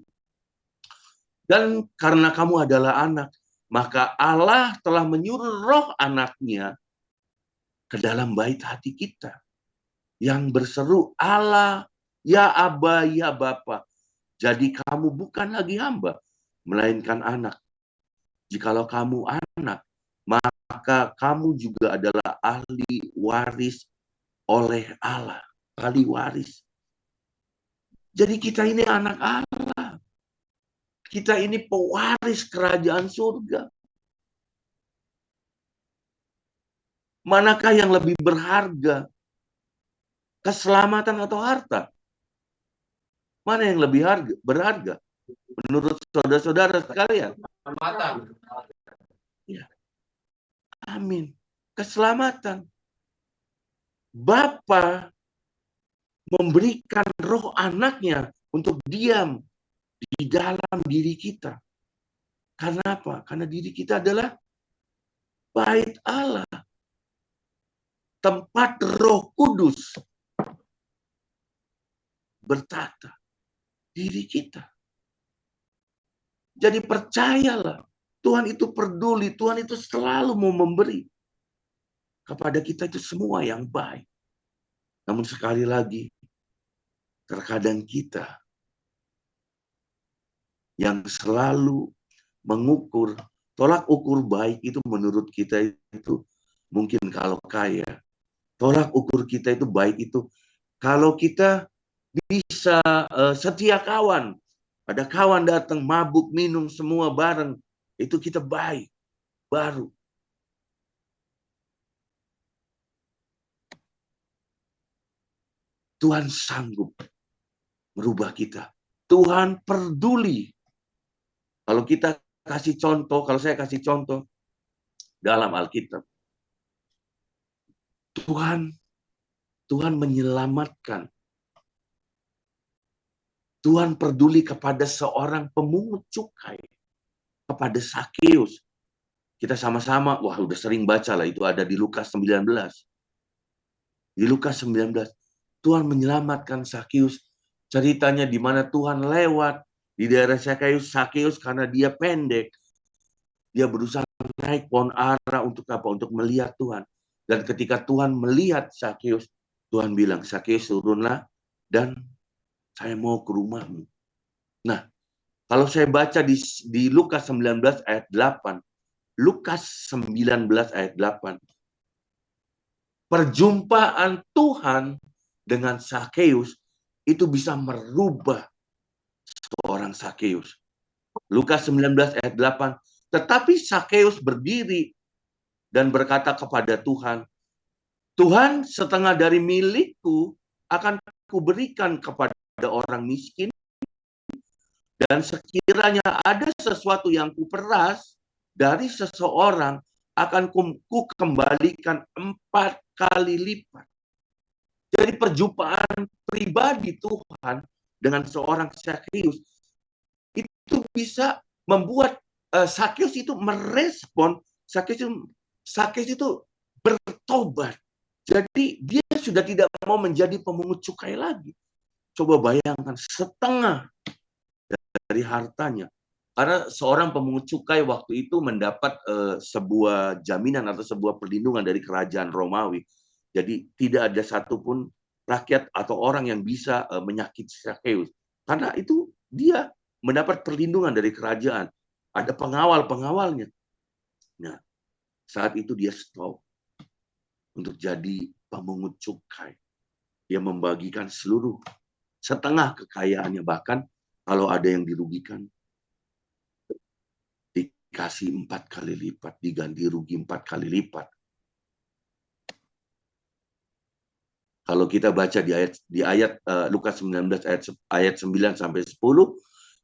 Dan karena kamu adalah anak, maka Allah telah menyuruh roh anaknya ke dalam bait hati kita. Yang berseru, Allah, ya Aba, ya Bapa. Jadi kamu bukan lagi hamba, melainkan anak. Jikalau kamu anak, maka kamu juga adalah ahli waris oleh Allah. Ahli waris. Jadi kita ini anak Allah. Kita ini pewaris kerajaan surga. Manakah yang lebih berharga? Keselamatan atau harta? Mana yang lebih berharga? Menurut saudara-saudara sekalian? Keselamatan. Ya. Amin. Keselamatan. Bapa memberikan roh anaknya untuk diam di dalam diri kita. Karena apa? Karena diri kita adalah bait Allah. Tempat Roh Kudus bertata diri kita. Jadi percayalah, Tuhan itu peduli, Tuhan itu selalu mau memberi kepada kita itu semua yang baik. Namun sekali lagi, terkadang kita yang selalu mengukur, tolak ukur baik itu menurut kita itu mungkin kalau kaya. Tolak ukur kita itu baik itu kalau kita bisa setia kawan Ada kawan datang mabuk, minum semua bareng. Itu kita baik, baru. Tuhan sanggup merubah kita. Tuhan peduli. Kalau kita kasih contoh, kalau saya kasih contoh dalam Alkitab, Tuhan menyelamatkan. Tuhan peduli kepada seorang pemungut cukai, kepada Sakeus. Kita sama-sama, wah udah sering baca lah, itu ada di Lukas 19. Di Lukas 19, Tuhan menyelamatkan Sakeus. Ceritanya di mana Tuhan lewat di daerah Sakeus karena dia pendek. Dia berusaha naik pohon ara untuk apa? Untuk melihat Tuhan. Dan ketika Tuhan melihat Sakeus, Tuhan bilang, Sakeus turunlah dan saya mau ke rumahmu. Nah, kalau saya baca di Lukas 19 ayat 8, Lukas 19 ayat 8, perjumpaan Tuhan dengan Sakeus itu bisa merubah seorang Sakeus. Lukas 19 ayat 8, tetapi Sakeus berdiri dan berkata kepada Tuhan, Tuhan, setengah dari milikku akan kuberikan kepada orang miskin, dan sekiranya ada sesuatu yang kuperas dari seseorang, akan ku kembalikan 4 kali lipat. Jadi perjumpaan pribadi Tuhan dengan seorang Sakeus itu bisa membuat Sakeus itu merespon, Sakeus itu bertobat. Jadi dia sudah tidak mau menjadi pemungut cukai lagi. Coba bayangkan, setengah dari hartanya. Karena seorang pemungut cukai waktu itu mendapat sebuah jaminan atau sebuah perlindungan dari kerajaan Romawi. Jadi tidak ada satupun rakyat atau orang yang bisa menyakiti Sakeus. Karena itu dia mendapat perlindungan dari kerajaan. Ada pengawal-pengawalnya. Nah, saat itu dia stop untuk jadi pemungut cukai. Dia membagikan setengah kekayaannya. Bahkan kalau ada yang dirugikan, dikasih 4 kali lipat, diganti rugi 4 kali lipat. Kalau kita baca di ayat Lukas 19 ayat 9 sampai 10,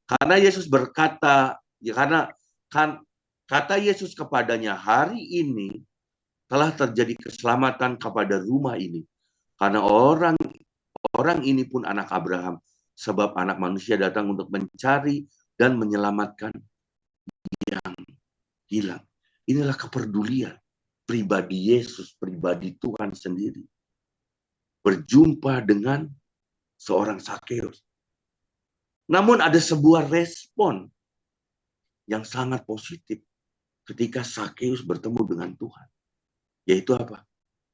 karena Yesus berkata, kata Yesus kepadanya, hari ini telah terjadi keselamatan kepada rumah ini, karena orang ini pun anak Abraham, sebab anak manusia datang untuk mencari dan menyelamatkan yang hilang. Inilah kepedulian pribadi Yesus, pribadi Tuhan sendiri. Berjumpa dengan seorang Sakeus. Namun ada sebuah respon yang sangat positif ketika Sakeus bertemu dengan Tuhan. Yaitu apa?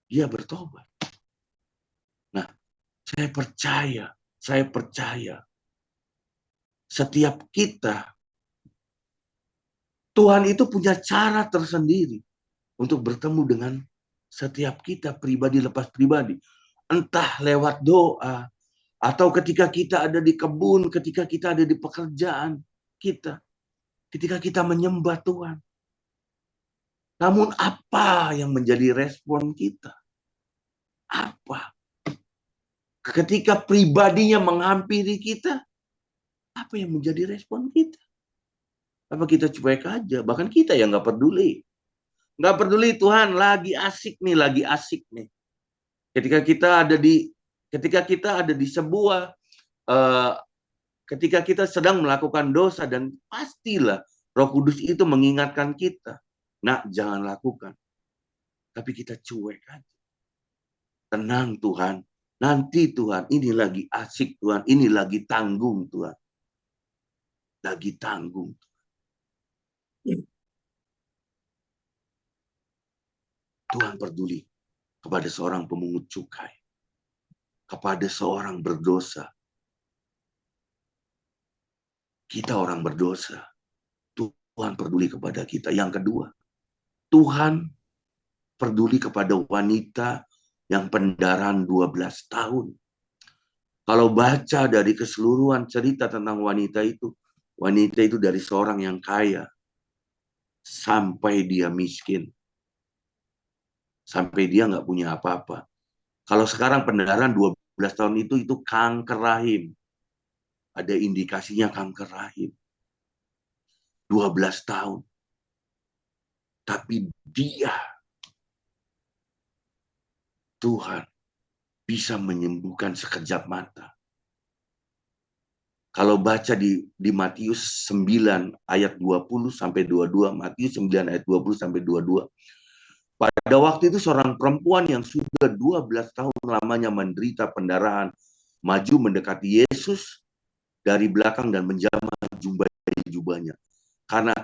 Dia bertobat. Nah, saya percaya setiap kita, Tuhan itu punya cara tersendiri untuk bertemu dengan setiap kita pribadi lepas pribadi. Entah lewat doa, atau ketika kita ada di kebun, ketika kita ada di pekerjaan kita, ketika kita menyembah Tuhan. Namun apa yang menjadi respon kita? Apa? Ketika pribadinya menghampiri kita, apa yang menjadi respon kita? Apa kita cuek aja? Bahkan kita yang nggak peduli. Nggak peduli, Tuhan lagi asik nih. Ketika kita ada di sebuah, ketika kita sedang melakukan dosa, dan pastilah Roh Kudus itu mengingatkan kita, nah jangan lakukan. Tapi kita cuek aja. Tenang Tuhan, nanti Tuhan, ini lagi asik Tuhan, ini lagi tanggung Tuhan. Lagi tanggung. Tuhan peduli kepada seorang pemungut cukai, kepada seorang berdosa. Kita orang berdosa, Tuhan peduli kepada kita. Yang kedua, Tuhan peduli kepada wanita yang pendarahan 12 tahun. Kalau baca dari keseluruhan cerita tentang wanita itu dari seorang yang kaya sampai dia miskin, sampai dia nggak punya apa-apa. Kalau sekarang pendarahan 12 tahun itu kanker rahim. Ada indikasinya kanker rahim. 12 tahun. Tapi dia, Tuhan, bisa menyembuhkan sekejap mata. Kalau baca di Matius 9 ayat 20 sampai 22, Matius 9 ayat 20 sampai 22. Pada waktu itu seorang perempuan yang sudah 12 tahun lamanya menderita pendarahan maju mendekati Yesus dari belakang dan menjamah jubahnya. Karena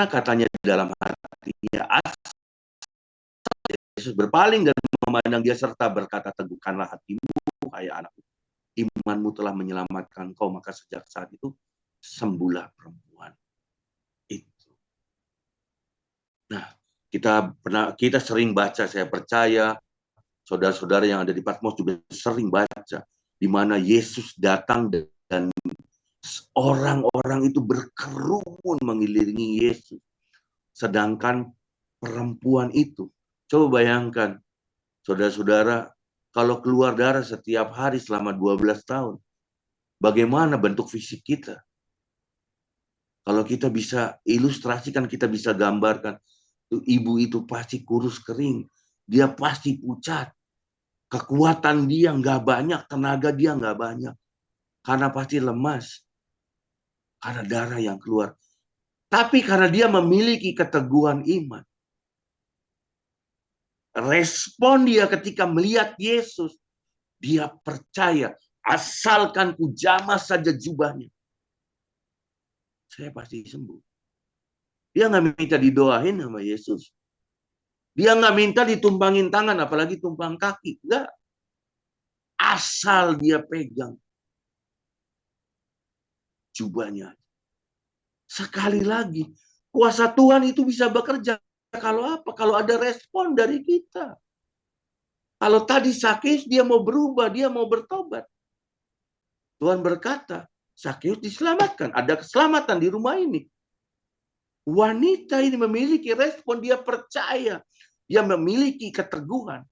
katanya dalam hatinya, Yesus berpaling dan memandang dia serta berkata, teguhkanlah hatimu, hai anakku. Imanmu telah menyelamatkan kau. Maka sejak saat itu sembuhlah perempuan itu. Nah, kita sering baca, saya percaya saudara-saudara yang ada di Patmos juga sering baca, di mana Yesus datang dan orang-orang itu berkerumun mengelilingi Yesus. Sedangkan perempuan itu, coba bayangkan, saudara-saudara, kalau keluar darah setiap hari selama 12 tahun, bagaimana bentuk fisik kita? Kalau kita bisa ilustrasikan, kita bisa gambarkan, ibu itu pasti kurus kering, dia pasti pucat, kekuatan dia nggak banyak, tenaga dia nggak banyak, karena pasti lemas, karena darah yang keluar. Tapi karena dia memiliki keteguhan iman, respon dia ketika melihat Yesus, dia percaya, asalkan ku jamah saja jubahnya, saya pasti sembuh. Dia nggak minta didoain sama Yesus. Dia nggak minta ditumpangin tangan, apalagi tumpang kaki. Enggak. Asal dia pegang jubahnya. Sekali lagi, kuasa Tuhan itu bisa bekerja. Kalau apa? Kalau ada respon dari kita. Kalau tadi Sakeus dia mau berubah, dia mau bertobat. Tuhan berkata, Sakeus diselamatkan. Ada keselamatan di rumah ini. Wanita ini memiliki respon, dia percaya. Dia memiliki keteguhan.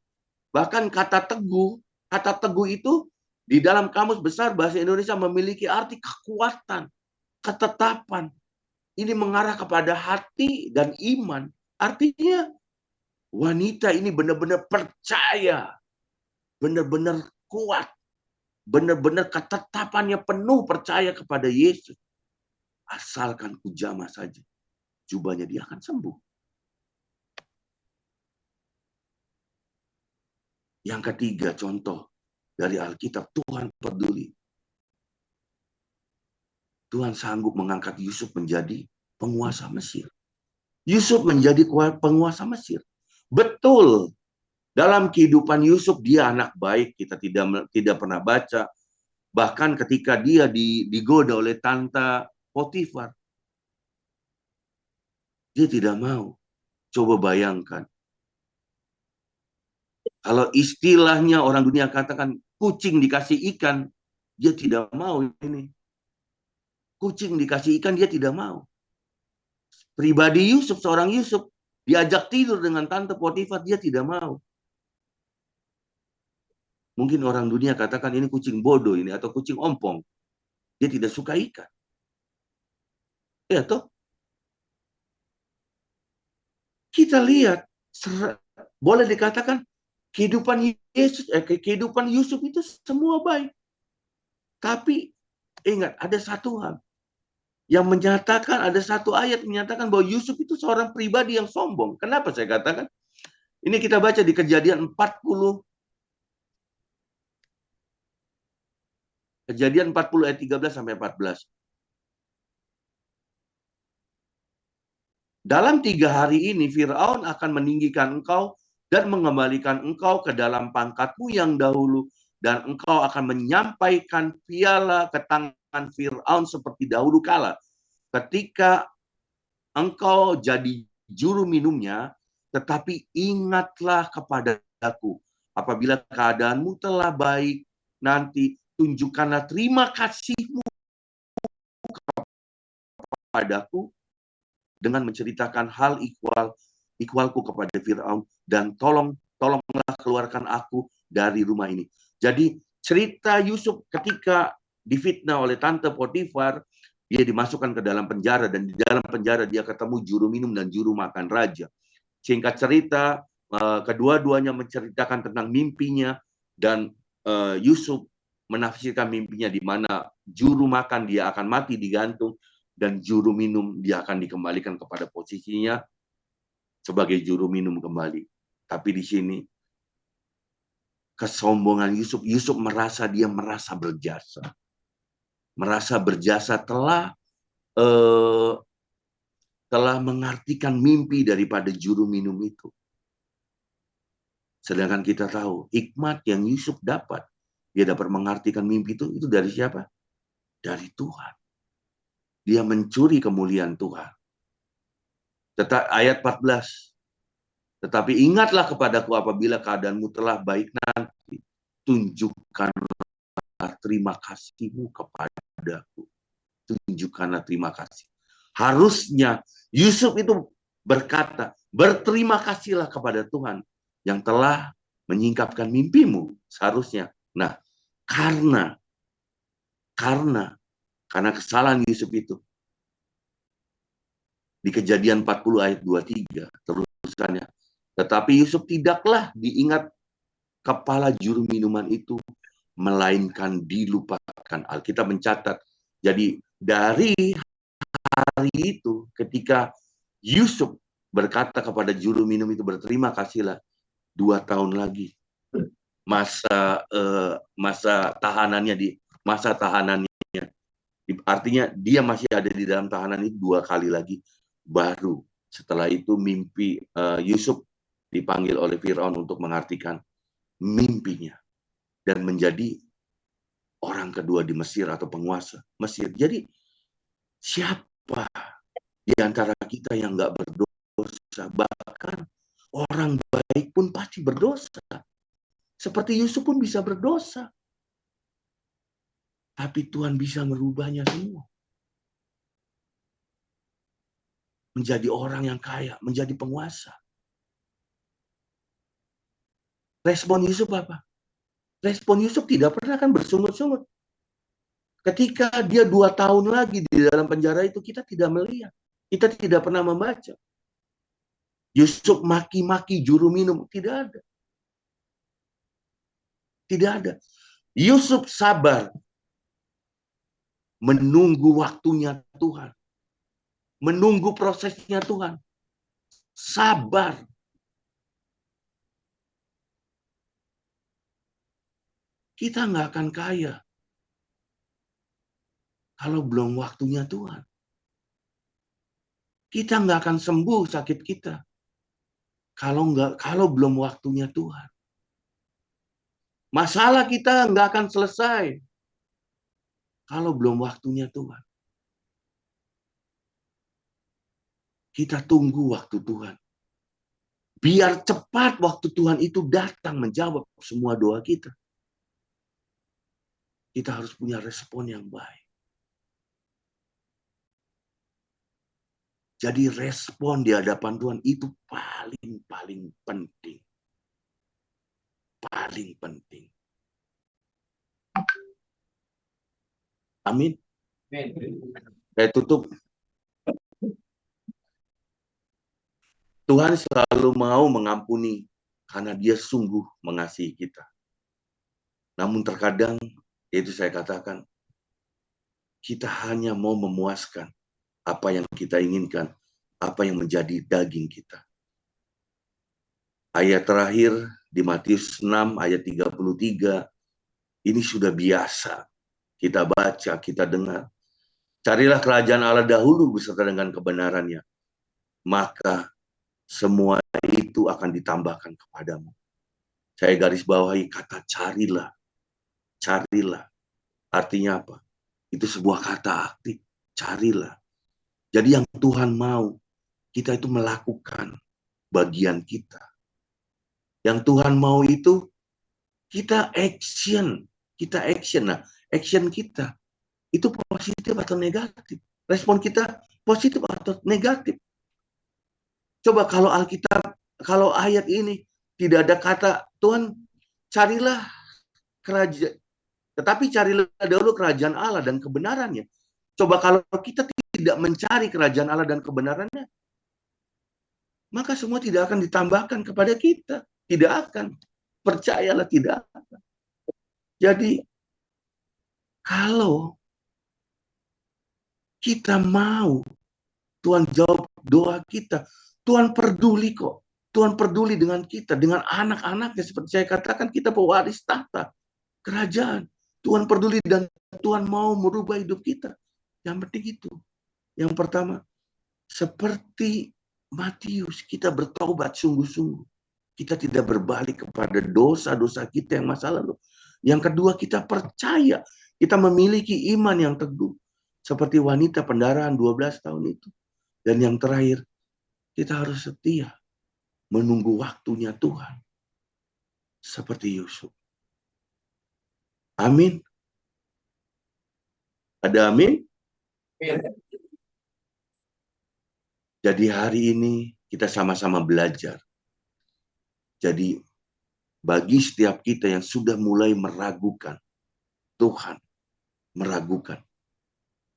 Bahkan kata teguh itu di dalam kamus besar bahasa Indonesia memiliki arti kekuatan, ketetapan. Ini mengarah kepada hati dan iman. Artinya wanita ini benar-benar percaya, benar-benar kuat, benar-benar ketetapannya penuh percaya kepada Yesus. Asalkan ku jamah saja, jubahnya dia akan sembuh. Yang ketiga, contoh dari Alkitab, Tuhan peduli. Tuhan sanggup mengangkat Yusuf menjadi penguasa Mesir. Yusuf menjadi penguasa Mesir. Betul, dalam kehidupan Yusuf dia anak baik, kita tidak pernah baca. Bahkan ketika dia digoda oleh tante Potifar, dia tidak mau. Coba bayangkan, kalau istilahnya orang dunia katakan kucing dikasih ikan, dia tidak mau ini. Kucing dikasih ikan, dia tidak mau. Pribadi Yusuf, seorang Yusuf, diajak tidur dengan tante Potifar, dia tidak mau. Mungkin orang dunia katakan ini kucing bodoh ini atau kucing ompong. Dia tidak suka ikan. Ya toh? Kita lihat, boleh dikatakan kehidupan Yusuf itu semua baik. Tapi ingat, ada satu hal yang menyatakan, ada satu ayat menyatakan bahwa Yusuf itu seorang pribadi yang sombong. Kenapa saya katakan? Ini kita baca di Kejadian 40 ayat 13 sampai 14. Dalam 3 hari ini Firaun akan meninggikan engkau dan mengembalikan engkau ke dalam pangkatmu yang dahulu, dan engkau akan menyampaikan piala ke tangan Firaun seperti dahulu kala, ketika engkau jadi juru minumnya. Tetapi ingatlah kepadaku apabila keadaanmu telah baik, nanti tunjukkanlah terima kasihmu kepadaku dengan menceritakan hal ikhwalku kepada Firaun, dan tolonglah keluarkan aku dari rumah ini. Jadi cerita Yusuf ketika difitnah oleh tante Potifar, dia dimasukkan ke dalam penjara, dan di dalam penjara dia ketemu juru minum dan juru makan raja. Singkat cerita, kedua-duanya menceritakan tentang mimpinya, dan Yusuf menafsirkan mimpinya di mana juru makan dia akan mati digantung, dan juru minum dia akan dikembalikan kepada posisinya sebagai juru minum kembali. Tapi di sini kesombongan Yusuf merasa berjasa. Merasa berjasa telah mengartikan mimpi daripada juru minum itu. Sedangkan kita tahu hikmat yang Yusuf dapat, dia dapat mengartikan mimpi itu dari siapa? Dari Tuhan. Dia mencuri kemuliaan Tuhan. Ayat 14. Tetapi ingatlah kepadaku apabila keadaanmu telah baik nanti, tunjukkanlah terima kasihmu kepadaku. Tunjukkanlah terima kasih. Harusnya Yusuf itu berkata, berterima kasihlah kepada Tuhan yang telah menyingkapkan mimpimu. Seharusnya. Nah, karena kesalahan Yusuf itu, di Kejadian 40 ayat 23, terusannya, tetapi Yusuf tidaklah diingat kepala juru minuman itu, melainkan dilupakan. Alkitab mencatat, jadi dari hari itu, ketika Yusuf berkata kepada juru minum itu, berterima kasihlah, 2 tahun lagi masa tahanannya, artinya dia masih ada di dalam tahanan itu 2 kali lagi. Baru setelah itu mimpi Yusuf dipanggil oleh Firaun untuk mengartikan mimpinya dan menjadi orang kedua di Mesir atau penguasa Mesir. Jadi siapa di antara kita yang nggak berdosa? Bahkan orang baik pun pasti berdosa. Seperti Yusuf pun bisa berdosa. Tapi Tuhan bisa merubahnya semua. Menjadi orang yang kaya, menjadi penguasa. Respon Yusuf apa? Respon Yusuf tidak pernah kan bersungut-sungut. Ketika dia 2 tahun lagi di dalam penjara itu, kita tidak melihat. Kita tidak pernah membaca. Yusuf maki-maki juru minum, tidak ada. Tidak ada. Yusuf sabar menunggu waktunya Tuhan. Menunggu prosesnya Tuhan. Sabar. Kita nggak akan kaya kalau belum waktunya Tuhan. Kita nggak akan sembuh sakit kita kalau belum waktunya Tuhan. Masalah kita nggak akan selesai kalau belum waktunya Tuhan. Kita tunggu waktu Tuhan. Biar cepat waktu Tuhan itu datang menjawab semua doa kita. Kita harus punya respon yang baik. Jadi respon di hadapan Tuhan itu paling penting. Paling penting. Amin. Saya tutup. Tuhan selalu mau mengampuni karena Dia sungguh mengasihi kita. Namun terkadang, itu saya katakan, kita hanya mau memuaskan apa yang kita inginkan, apa yang menjadi daging kita. Ayat terakhir di Matius 6 ayat 33, ini sudah biasa kita baca, kita dengar. Carilah kerajaan Allah dahulu beserta dengan kebenarannya, maka semua itu akan ditambahkan kepadamu. Saya garis bawahi kata carilah. Carilah. Artinya apa? Itu sebuah kata aktif. Carilah. Jadi yang Tuhan mau, kita itu melakukan bagian kita. Yang Tuhan mau itu Kita action. Nah, action kita itu positif atau negatif? Respon kita positif atau negatif? Coba kalau Alkitab, kalau ayat ini tidak ada kata, Tuhan carilah kerajaan, tetapi carilah dahulu kerajaan Allah dan kebenarannya. Coba kalau kita tidak mencari kerajaan Allah dan kebenarannya, maka semua tidak akan ditambahkan kepada kita. Tidak akan. Percayalah, tidak akan. Jadi, kalau kita mau Tuhan jawab doa kita, Tuhan peduli kok. Tuhan peduli dengan kita, dengan anak-anaknya. Seperti saya katakan, kita pewaris tahta kerajaan. Tuhan peduli dan Tuhan mau merubah hidup kita. Yang penting itu. Yang pertama, seperti Matius, kita bertobat sungguh-sungguh. Kita tidak berbalik kepada dosa-dosa kita yang masa lalu. Yang kedua, kita percaya. Kita memiliki iman yang teguh. Seperti wanita pendarahan 12 tahun itu. Dan yang terakhir, kita harus setia. Menunggu waktunya Tuhan. Seperti Yusuf. Amin. Ada amin? Jadi hari ini kita sama-sama belajar. Jadi bagi setiap kita yang sudah mulai meragukan Tuhan, meragukan,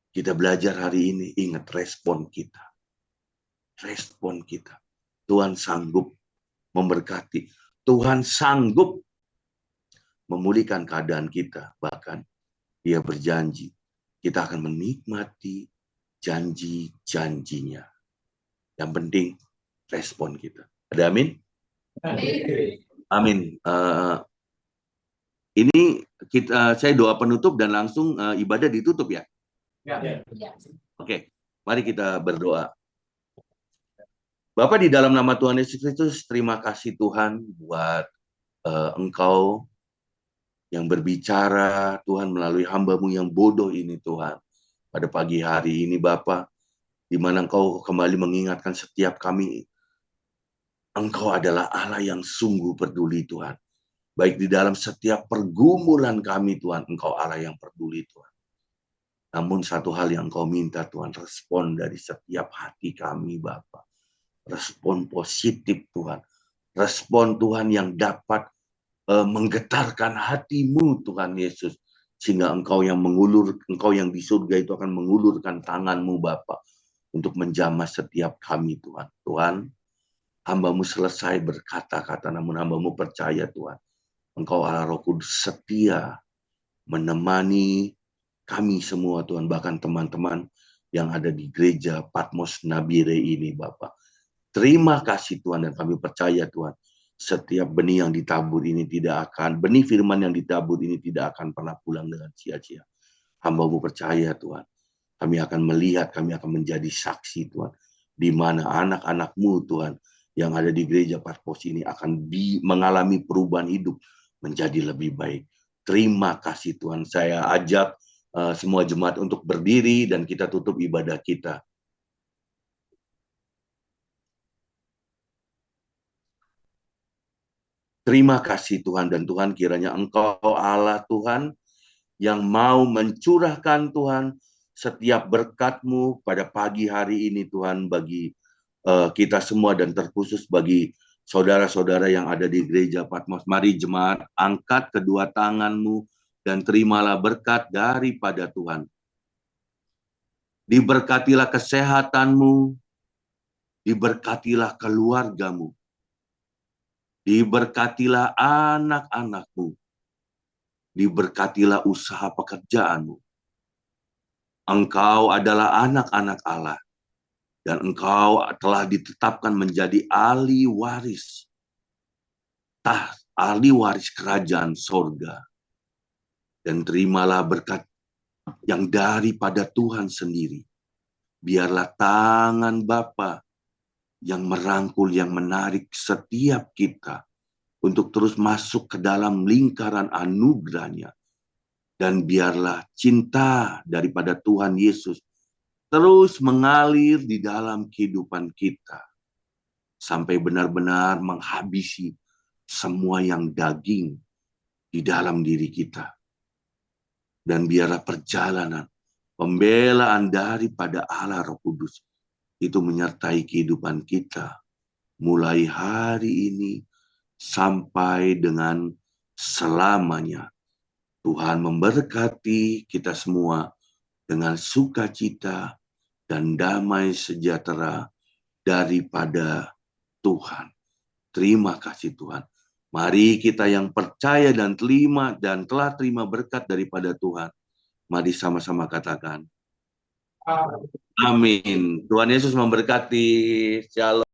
kita belajar hari ini, ingat respon kita. Respon kita. Tuhan sanggup memberkati. Tuhan sanggup memulihkan keadaan kita. Bahkan Dia berjanji, kita akan menikmati janji-janjinya. Yang penting respon kita. Ada amin? Amin. Ini saya doa penutup dan langsung ibadah ditutup ya. Oke, mari kita berdoa. Bapa, di dalam nama Tuhan Yesus Kristus, terima kasih Tuhan buat Engkau yang berbicara Tuhan melalui hamba-Mu yang bodoh ini Tuhan. Pada pagi hari ini Bapa, di mana Engkau kembali mengingatkan setiap kami, Engkau adalah Allah yang sungguh peduli Tuhan. Baik di dalam setiap pergumulan kami Tuhan, Engkau Allah yang peduli Tuhan. Namun satu hal yang Engkau minta Tuhan, respon dari setiap hati kami Bapa. Respon positif Tuhan. Respon Tuhan yang dapat menggetarkan hatimu Tuhan Yesus. Sehingga Engkau yang Engkau yang di surga itu akan mengulurkan tangan-Mu Bapa untuk menjamah setiap kami Tuhan. Tuhan, hamba-Mu selesai berkata-kata, namun hamba-Mu percaya Tuhan. Engkau Allah Roh Kudus setia menemani kami semua Tuhan. Bahkan teman-teman yang ada di gereja Patmos Nabire ini Bapak. Terima kasih Tuhan dan kami percaya Tuhan. Setiap benih yang ditabur ini benih firman yang ditabur ini tidak akan pernah pulang dengan sia-sia. Hamba-Mu percaya Tuhan. Kami akan melihat, kami akan menjadi saksi Tuhan. Di mana anak-anak-Mu Tuhan yang ada di gereja Patmos ini akan mengalami perubahan hidup menjadi lebih baik. Terima kasih Tuhan. Saya ajak semua jemaat untuk berdiri dan kita tutup ibadah kita. Terima kasih Tuhan, dan Tuhan kiranya Engkau Allah Tuhan yang mau mencurahkan Tuhan setiap berkat-Mu pada pagi hari ini Tuhan bagi kita semua dan terkhusus bagi saudara-saudara yang ada di gereja Patmos. Mari jemaat, angkat kedua tangan-Mu dan terimalah berkat daripada Tuhan. Diberkatilah kesehatan-Mu, diberkatilah keluarga-Mu, diberkatilah anak-anak-Mu, diberkatilah usaha pekerjaan-Mu. Engkau adalah anak-anak Allah, dan Engkau telah ditetapkan menjadi ahli waris kerajaan sorga. Dan terimalah berkat yang daripada Tuhan sendiri. Biarlah tangan Bapa yang merangkul, yang menarik setiap kita untuk terus masuk ke dalam lingkaran anugerah-Nya. Dan biarlah cinta daripada Tuhan Yesus terus mengalir di dalam kehidupan kita. Sampai benar-benar menghabisi semua yang daging di dalam diri kita. Dan biarlah perjalanan pembelaan daripada Allah Roh Kudus itu menyertai kehidupan kita mulai hari ini sampai dengan selamanya. Tuhan memberkati kita semua dengan sukacita dan damai sejahtera daripada Tuhan. Terima kasih Tuhan. Mari kita yang percaya dan telah terima berkat daripada Tuhan. Mari sama-sama katakan. Amin. Tuhan Yesus memberkati. Shalom.